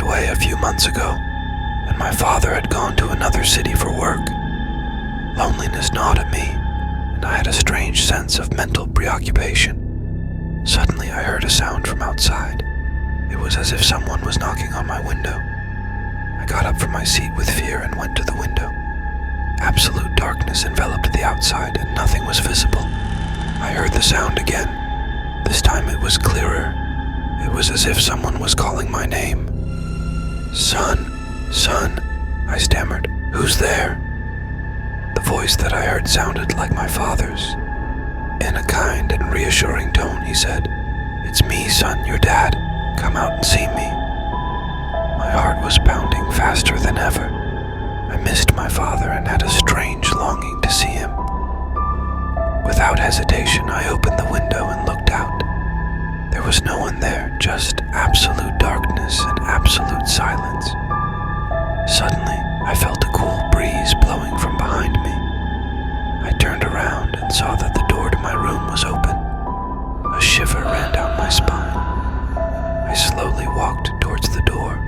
passed away a few months ago, and my father had gone to another city for work. Loneliness gnawed at me, and I had a strange sense of mental preoccupation. Suddenly I heard a sound from outside. It was as if someone was knocking on my window. I got up from my seat with fear and went to the window. Absolute darkness enveloped the outside, and nothing was visible. I heard the sound again. This time it was clearer. It was as if someone was calling my name. "Son, son," I stammered. "Who's there?" The voice that I heard sounded like my father's. In a kind and reassuring tone, he said, "It's me, son, your dad. Come out and see me." My heart was pounding faster than ever. I missed my father and had a strange longing to see him. Without hesitation, I opened the window and looked out. There was no one there, just absolute darkness and absolute silence. Suddenly, I felt a cool breeze blowing from behind me. I turned around and saw that the door to my room was open. A shiver ran down my spine. I slowly walked towards the door.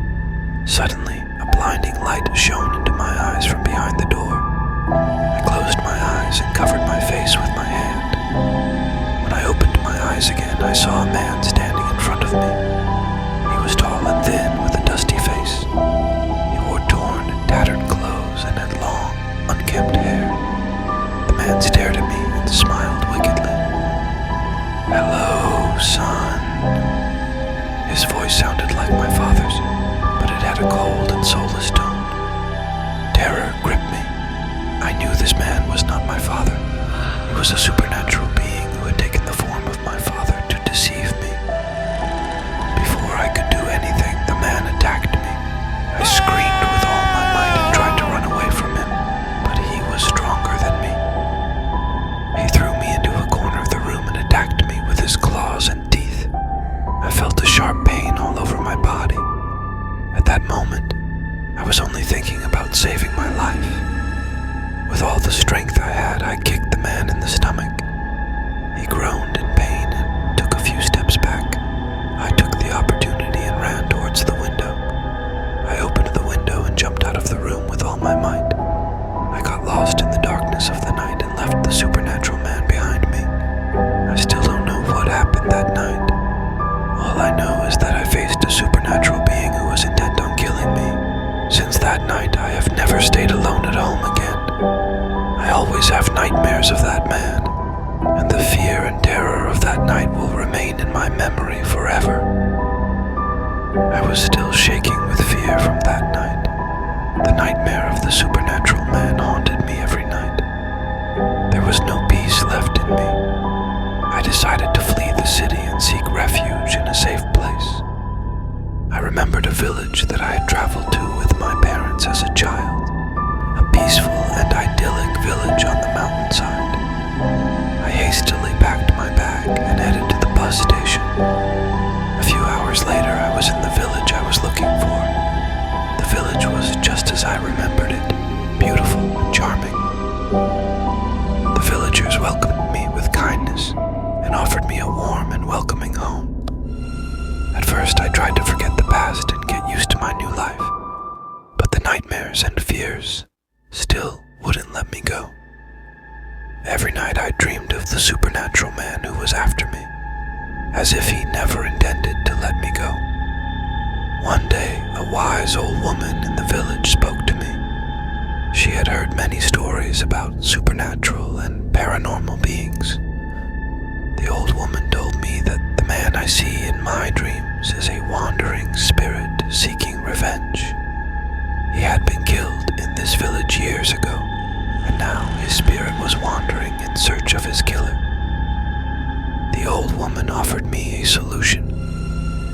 Suddenly, a blinding light shone into my eyes from behind the door. I closed my eyes and covered my face with my hand. When I opened my eyes again, I saw a man standing in front of me. He was tall and thin with a dusty face. He wore torn and tattered clothes and had long, unkempt hair. The man stared at me and smiled wickedly. "Hello, son." His voice sounded like my father's, but it had a cold and soulless tone. Terror gripped me. I knew this man was not my father. He was a supernatural being who had taken the form of my father to deceive me. Before I could do anything, the man attacked me. I screamed with all my might and tried to run away from him, but he was stronger than me. He threw me into a corner of the room and attacked me with his claws and teeth. I felt a sharp pain all over my body. At that moment, I was only thinking about saving my life. With all the strength I had, I kicked the man in the stomach. He groaned in pain and took a few steps back. I took the opportunity and ran towards the window. I opened the window and jumped out of the room with all my might. I got lost in the darkness of the night and left the supernatural man behind me. I still don't know what happened that night. All I know is that I faced a supernatural being who was intent on killing me. Since that night, I have never stayed alone at home again. I always have nightmares of that man, and the fear and terror of that night will remain in my memory forever. I was still shaking with fear from that night. The nightmare of the supernatural man haunted me every night. There was no peace left in me. I decided to flee the city and seek refuge in a safe place. I remembered a village that I had traveled to with my parents as a child. A peaceful and idyllic village on the mountainside. I hastily packed my bag and headed to the bus station. A few hours later, I was in the village I was looking for. The village was just as I remembered it, beautiful and charming. The villagers welcomed me with kindness and offered me a warm and welcoming home. At first, I tried to forget the past and get used to my new life, but the nightmares and fears still wouldn't let me go. Every night I dreamed of the supernatural man who was after me, as if he never intended to let me go. One day, a wise old woman in the village spoke to me. She had heard many stories about supernatural and paranormal beings. The old woman told me that the man I see in my dreams is a wandering spirit seeking revenge. He had been killed in this village years ago, and now his spirit was wandering in search of his killer. The old woman offered me a solution.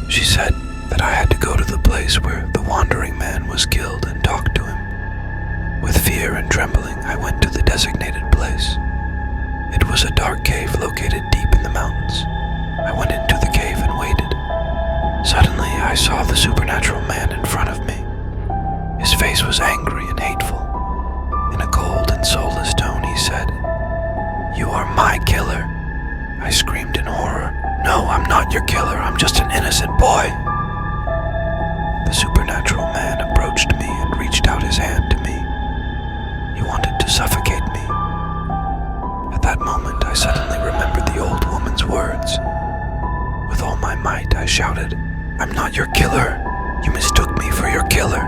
She said that I had to go to the place where the wandering man was killed and talk to him. With fear and trembling, I went to the designated place. It was a dark cave located deep in the mountains. I went into the cave and waited. Suddenly, I saw the supernatural man in front of me. His face was angry and hateful. In a cold and soulless tone, he said, "You are my killer." I screamed in horror. "No, I'm not your killer. I'm just an innocent boy." The supernatural might, I shouted, "I'm not your killer. You mistook me for your killer."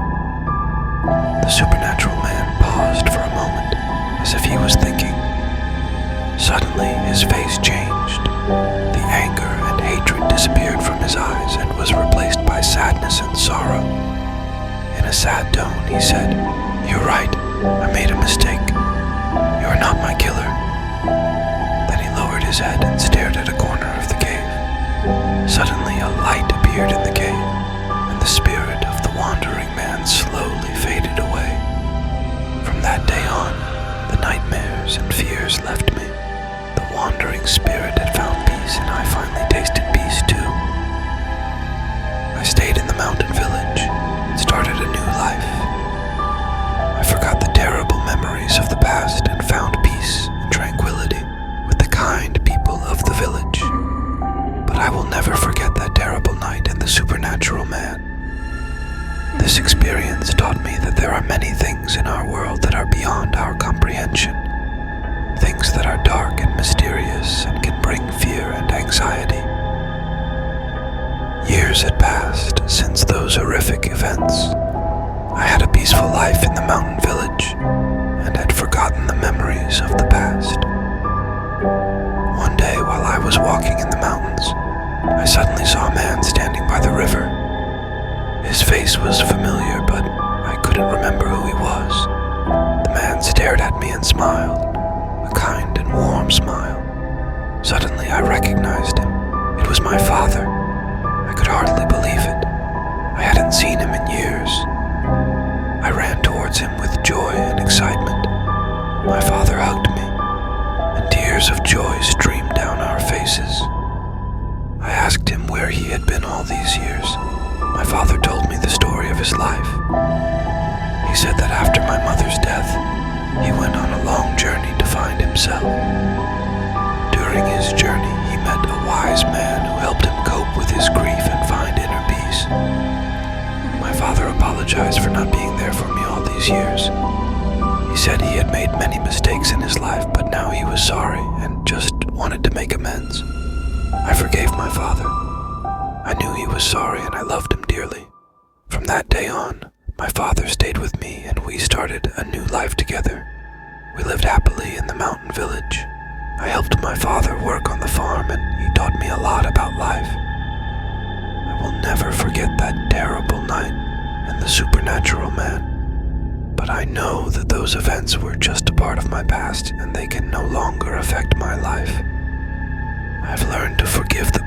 The supernatural man paused for a moment, as if he was thinking. Suddenly, his face changed. The anger and hatred disappeared from his eyes and was replaced by sadness and sorrow. In a sad tone, he said, "You're right. I made a mistake. You're not my killer." Then he lowered his head and stared at a corner of the cave. Suddenly, a light appeared in the cave, and the spirit of the wandering man slowly faded away. From that day on, the nightmares and fears left me. The wandering spirit had found peace, and I finally tasted peace too. I stayed in the mountain village and started a new life. I forgot the terrible memories of the past and found peace and tranquility with the kind people of the village. But I will never forget that terrible night and the supernatural man. This experience taught me that there are many things in our world that are beyond our comprehension. Things that are dark and mysterious and can bring fear and anxiety. Years had passed since those horrific events. I had a peaceful life in the mountain village and had forgotten the memories of the past. One day, while I was walking in the mountains, I suddenly saw a man standing by the river. His face was familiar, but I couldn't remember who he was. The man stared at me and smiled, a kind and warm smile. Suddenly, I recognized him. It was my father. I could hardly believe it. I hadn't seen him in years. I ran towards him with joy and excitement. My father hugged me, and tears of joy streamed down our faces. I asked him where he had been all these years. My father told me the story of his life. He said that after my mother's death, he went on a long journey to find himself. During his journey, he met a wise man who helped him cope with his grief and find inner peace. My father apologized for not being there for me all these years. He said he had made many mistakes in his life, but now he was sorry and just wanted to make amends. I forgave my father. I knew he was sorry and I loved him dearly. From that day on, my father stayed with me and we started a new life together. We lived happily in the mountain village. I helped my father work on the farm and he taught me a lot about life. I will never forget that terrible night and the supernatural man. But I know that those events were just a part of my past and they can no longer affect my life. I've learned to forgive the